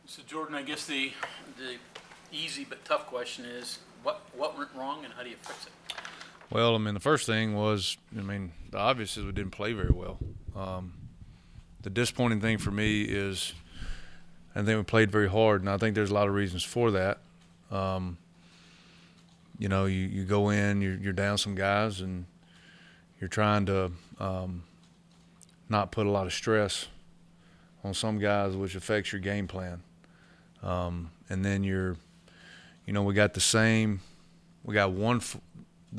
So Jordan, I guess the easy but tough question is, what went wrong and how do you fix it? Well, I mean, the first thing was, the obvious is we didn't play very well. The disappointing thing for me is I think we played very hard, and I think there's a lot of reasons for that. You go in, you're down some guys, and you're trying to not put a lot of stress on some guys, which affects your game plan. And then we got the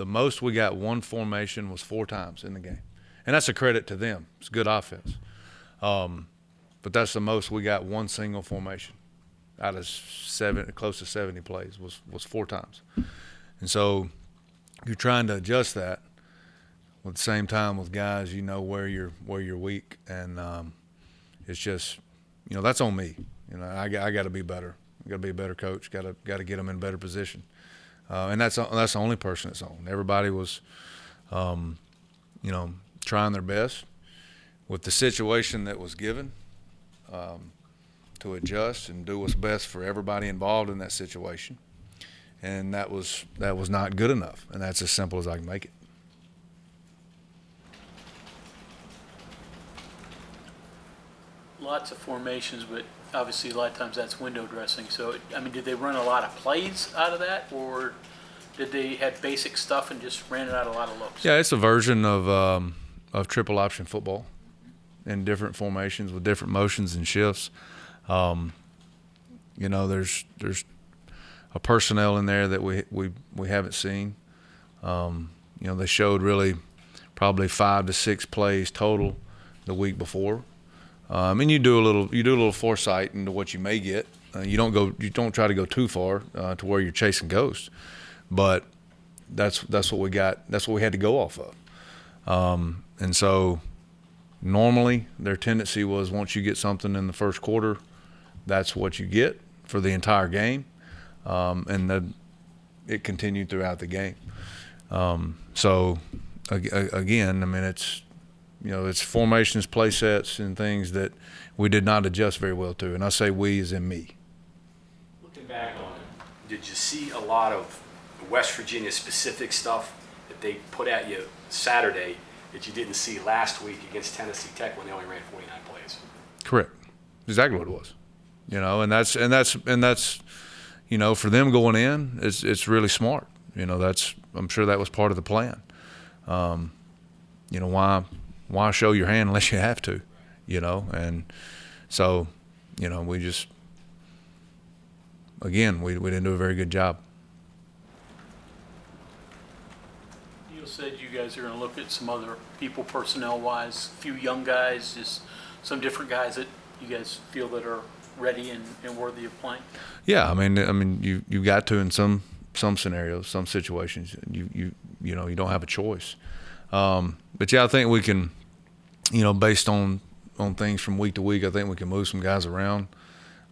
most we got one formation was 4 times in the game. And that's a credit to them. It's good offense. But that's the most we got one single formation out of close to 70 plays was 4 times. And so you're trying to adjust that at the same time with guys, where you're weak. And it's just, that's on me. I got to be better. I got to be a better coach. Got to get them in a better position. And that's the only person it's on. Everybody was, trying their best with the situation that was given to adjust and do what's best for everybody involved in that situation. And that was not good enough. And that's as simple as I can make it. Lots of formations, but obviously a lot of times that's window dressing. So, did they run a lot of plays out of that, or did they have basic stuff and just ran it out a lot of looks? Yeah, it's a version of triple option football in different formations with different motions and shifts. There's a personnel in there that we haven't seen. They showed really probably 5 to 6 plays total the week before. You do a little foresight into what you may get. You don't try to go too far to where you're chasing ghosts, but that's what we got. That's what we had to go off of. And so normally their tendency was once you get something in the first quarter, that's what you get for the entire game, and then it continued throughout the game. So again, it's formations, play sets, and things that we did not adjust very well to. And I say we as in me. Looking back on it, did you see a lot of West Virginia specific stuff that they put at you Saturday that you didn't see last week against Tennessee Tech when they only ran 49 plays? Correct. Exactly what it was. And that's for them going in, it's really smart. I'm sure that was part of the plan. Why show your hand unless you have to, and so, we just, again, we didn't do a very good job. You said you guys are going to look at some other people personnel-wise, a few young guys, just some different guys that you guys feel that are ready and worthy of playing. Yeah, you got to in some scenarios, some situations, you don't have a choice. But yeah, I think we can, based on things from week to week, I think we can move some guys around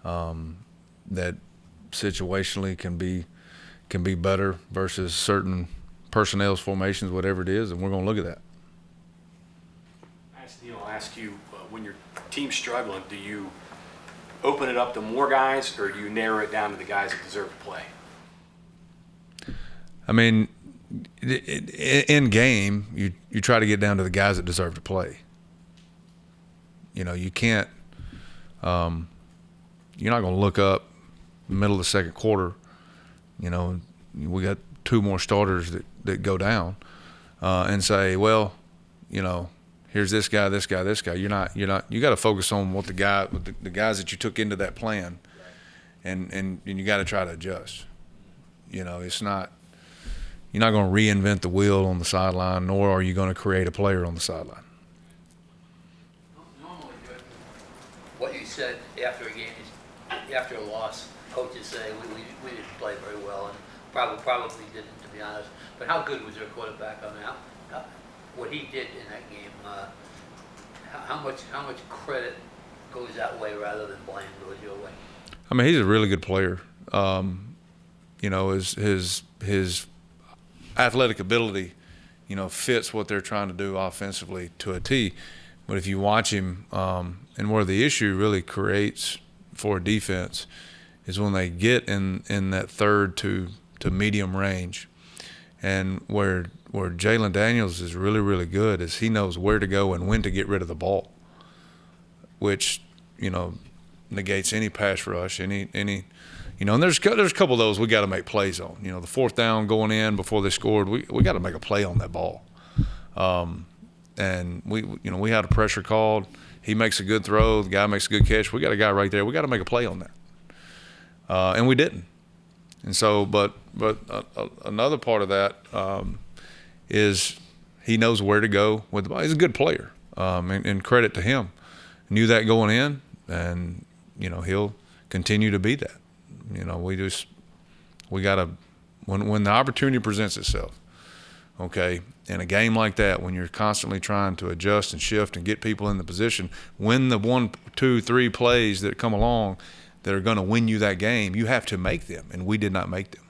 that situationally can be better versus certain personnel formations, whatever it is, and we're going to look at that. I'll ask you, when your team's struggling, do you open it up to more guys, or do you narrow it down to the guys that deserve to play? In game, you try to get down to the guys that deserve to play. You can't. You're not going to look up middle of the second quarter. We got 2 more starters that go down, and say, well, here's this guy, this guy, this guy. You're not. You got to focus on what the guys that you took into that plan, and you got to try to adjust. It's not. You're not going to reinvent the wheel on the sideline, nor are you going to create a player on the sideline. Normally, what you said after a game is, after a loss, coaches say we didn't play very well, and probably didn't, to be honest. But how good was their quarterback? What he did in that game, how much credit goes that way rather than blame goes your way? He's a really good player. His athletic ability, fits what they're trying to do offensively to a T. But if you watch him, and where the issue really creates for a defense is when they get in that third to medium range, and where Jalen Daniels is really, really good is he knows where to go and when to get rid of the ball, which, you know, negates any pass rush, any you know, and there's a couple of those we got to make plays on. You know, the fourth down going in before they scored, we got to make a play on that ball. And we had a pressure called. He makes a good throw. The guy makes a good catch. We got a guy right there. We got to make a play on that. And we didn't. And so, but another part of that is he knows where to go with the ball. He's a good player, and credit to him. Knew that going in, and you know he'll continue to be that. You know, we got to when the opportunity presents itself. Okay, in a game like that, when you're constantly trying to adjust and shift and get people in the position, when the 1, 2, 3 plays that come along that are going to win you that game, you have to make them, and we did not make them.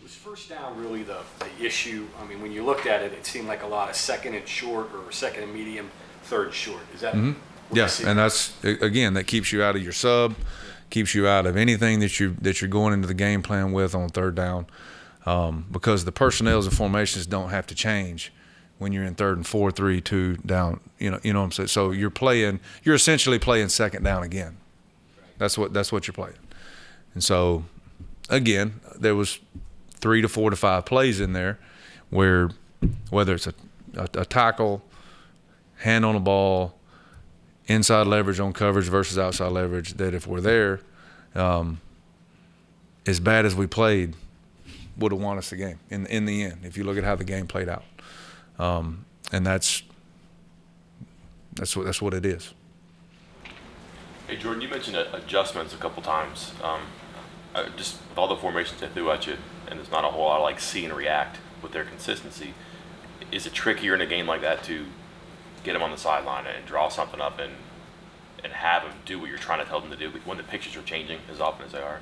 Was first down really the issue? I mean, when you looked at it, it seemed like a lot of second and short or second and medium, third short. Is that? Mm-hmm. Yes, and that's, again, that keeps you out of your sub, keeps you out of anything that you're going into the game plan with on third down, because the personnels and formations don't have to change when you're in third and 4, 3, 2 down. You know what I'm saying. So you're essentially playing second down again. That's what you're playing. And so, again, there was 3 to 4 to 5 plays in there where whether it's a tackle, hand on the ball, inside leverage on coverage versus outside leverage, that if we're there, as bad as we played, would have won us the game in the end, if you look at how the game played out. And that's what it is. Hey, Jordan, you mentioned adjustments a couple times. Just with all the formations they threw at you, and there's not a whole lot of like see and react with their consistency, is it trickier in a game like that to get them on the sideline and draw something up and have them do what you're trying to tell them to do when the pictures are changing as often as they are?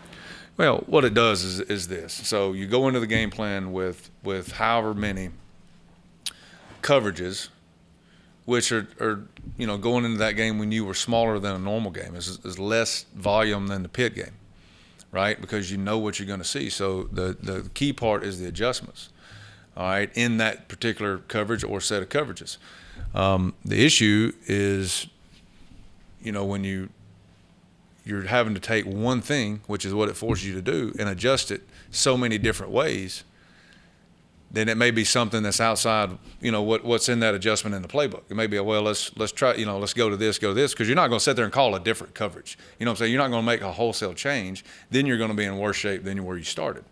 Well, what it does is this. So you go into the game plan with however many coverages, which are going into that game when you were smaller than a normal game, is less volume than the pit game, right? Because you know what you're going to see. So the key part is the adjustments, all right, in that particular coverage or set of coverages. The issue is, when you're having to take one thing, which is what it forces you to do, and adjust it so many different ways, then it may be something that's outside, what's in that adjustment in the playbook. It may be, well, let's try, let's go to this, because you're not going to sit there and call a different coverage. You know what I'm saying? You're not going to make a wholesale change. Then you're going to be in worse shape than where you started,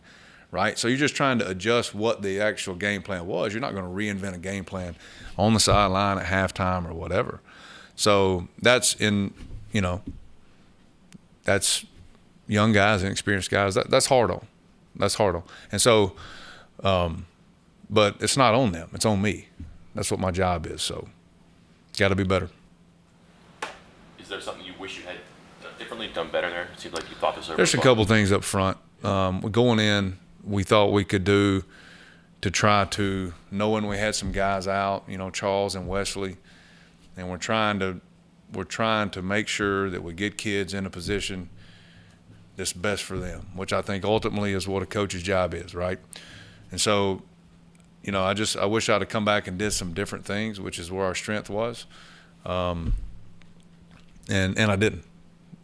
right? So you're just trying to adjust what the actual game plan was. You're not going to reinvent a game plan on the sideline at halftime or whatever. So that's that's young guys and experienced guys. That's hard on. And so, but it's not on them. It's on me. That's what my job is. So, got to be better. Is there something you wish you had done differently, done better there? It seems like you thought this over. There's a couple things up front. Going in, we thought we could do to try to, knowing we had some guys out, Charles and Wesley, and we're trying to make sure that we get kids in a position that's best for them, which I think ultimately is what a coach's job is, right? And so, I wish I'd have come back and did some different things, which is where our strength was, and I didn't,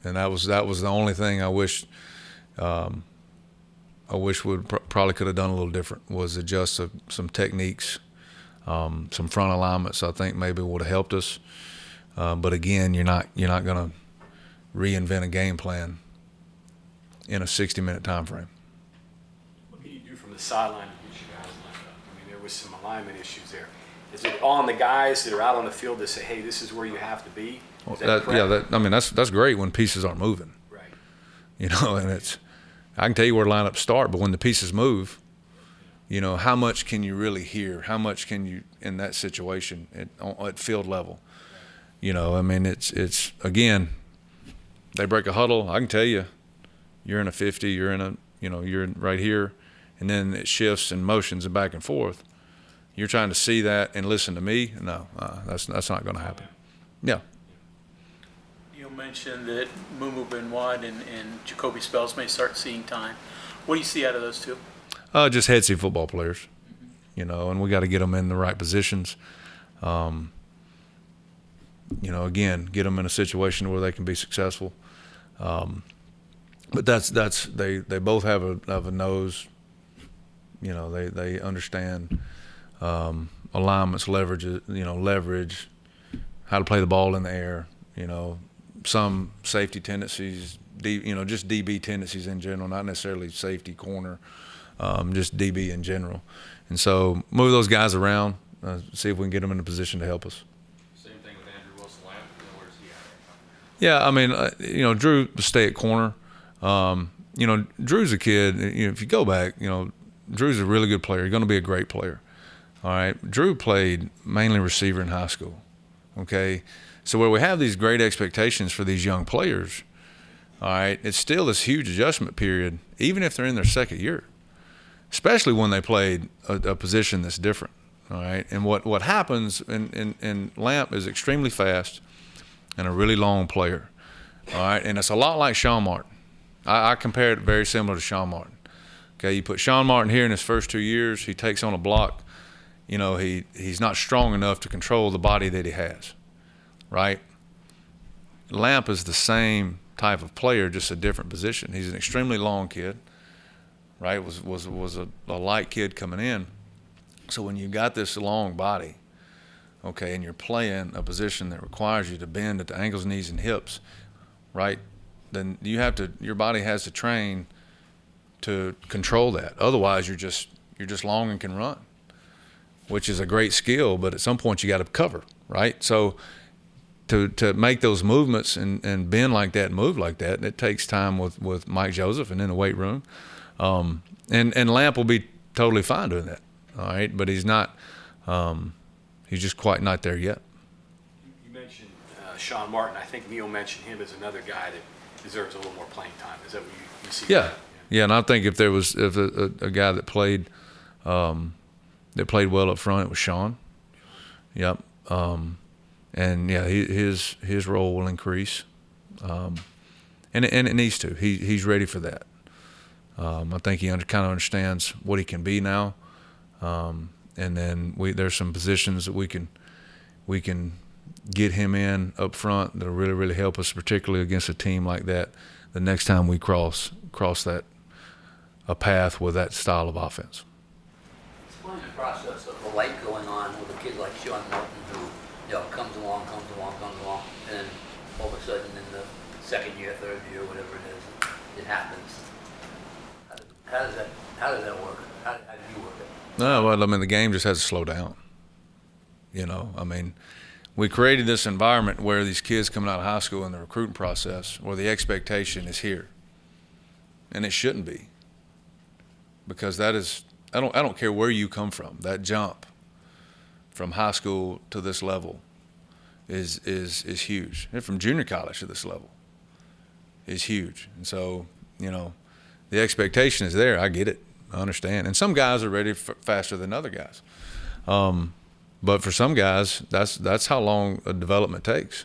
and that was the only thing I wish we'd probably could have done a little different, was adjust some techniques, some front alignments. I think maybe would have helped us. But again, you're not going to reinvent a game plan in a 60-minute time frame. What can you do from the sideline to get you guys lined up? I mean, there was some alignment issues there. Is it on the guys that are out on the field to say, hey, this is where you have to be? Is that correct? That's great when pieces aren't moving. Right. And I can tell you where lineups start, but when the pieces move, how much can you really hear? How much can you, in that situation, at field level? It's again, they break a huddle. I can tell you, you're in a 50, you're right here, and then it shifts and motions and back and forth. You're trying to see that and listen to me? No, that's not going to happen. Yeah. You mentioned mentioned that Mumu Benoit and Jacoby Spells may start seeing time. What do you see out of those two? Just head-see football players, and we got to get them in the right positions. Again, get them in a situation where they can be successful. But they both have a nose. They understand alignments, leverage, how to play the ball in the air. Some safety tendencies, just DB tendencies in general, not necessarily safety corner, just DB in general. And so move those guys around, see if we can get them in a position to help us. Same thing with Andrew Wilson-Lamb. Where's he at right now? Yeah, Drew stay at corner. Drew's a kid. If you go back, Drew's a really good player. He's going to be a great player. All right. Drew played mainly receiver in high school. Okay. So where we have these great expectations for these young players, all right, it's still this huge adjustment period, even if they're in their second year, especially when they played a position that's different. All right. And what happens in Lamp is extremely fast and a really long player. All right. And it's a lot like Sean Martin. I compare it very similar to Sean Martin. Okay, you put Sean Martin here in his first 2 years, he takes on a block. He's not strong enough to control the body that he has, right? Lamp is the same type of player, just a different position. He's an extremely long kid, right? Was a light kid coming in. So when you've got this long body, okay, and you're playing a position that requires you to bend at the ankles, knees, and hips, right? Then your body has to train to control that. Otherwise, you're just long and can run, which is a great skill, but at some point you got to cover, right? So to make those movements and bend like that and move like that, it takes time with Mike Joseph and in the weight room. And Lamp will be totally fine doing that, all right? But he's not he's just quite not there yet. You mentioned Sean Martin. I think Neil mentioned him as another guy that deserves a little more playing time. Is that what you see? Yeah, and I think if a guy that played well up front, it was Sean. Yep. And yeah, his role will increase, and it needs to. He's ready for that. I think he kind of understands what he can be now, and then there's some positions that we can get him in up front that'll really, really help us, particularly against a team like that. The next time we cross a path with that style of offense. Explain the process of the light going on with a kid like Sean Martin, who comes along, and then all of a sudden in the second year, third year, whatever it is, it happens. How does that work? How do you work it? No, well, the game just has to slow down. We created this environment where these kids coming out of high school in the recruiting process, where the expectation is here, and it shouldn't be, because that is I don't care where you come from. That jump from high school to this level is huge, and from junior college to this level is huge. And so the expectation is there. I get it. I understand. And some guys are ready faster than other guys. But for some guys, that's how long a development takes.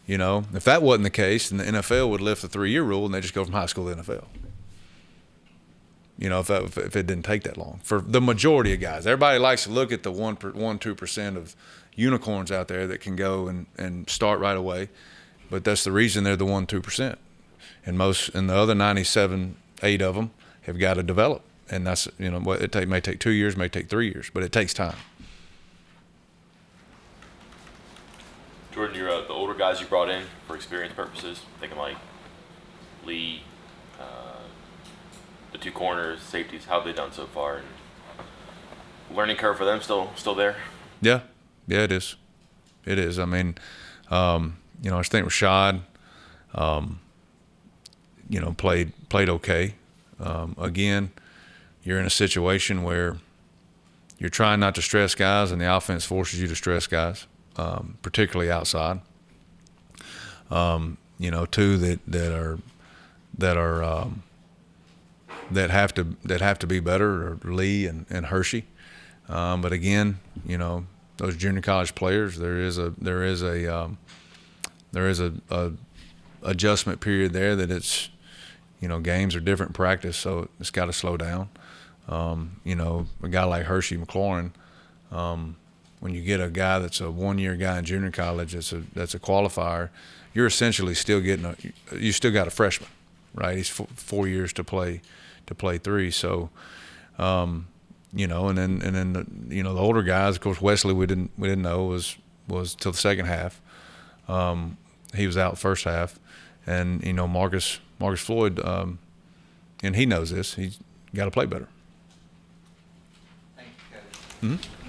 If that wasn't the case, then the NFL would lift the 3-year rule and they just go from high school to the NFL. If it didn't take that long. For the majority of guys, everybody likes to look at the 2% of unicorns out there that can go and start right away, but that's the reason they're the 2%. And the other 97, 8 of them have got to develop, and that's it may take 2 years, may take 3 years, but it takes time. Jordan, you're the older guys you brought in for experience purposes, thinking like Lee, the 2 corners, safeties. How have they done so far? And learning curve for them still there? Yeah, it is. It is. I think Rashad, played okay. Again, you're in a situation where you're trying not to stress guys, and the offense forces you to stress guys. Particularly outside. 2 that have to be better are Lee and Hershey. But again, those junior college players, there is a adjustment period there that it's, games are different in practice, so it's got to slow down. A guy like Hershey McLaurin, when you get a guy that's a one-year guy in junior college that's a qualifier, you're essentially still getting you still got a freshman, right? He's 4 years to play 3. So, and then the older guys, of course, Wesley we didn't know was till the second half. He was out first half, and Marcus Floyd, and he knows this. He's got to play better. Thank you, Coach. Mm-hmm.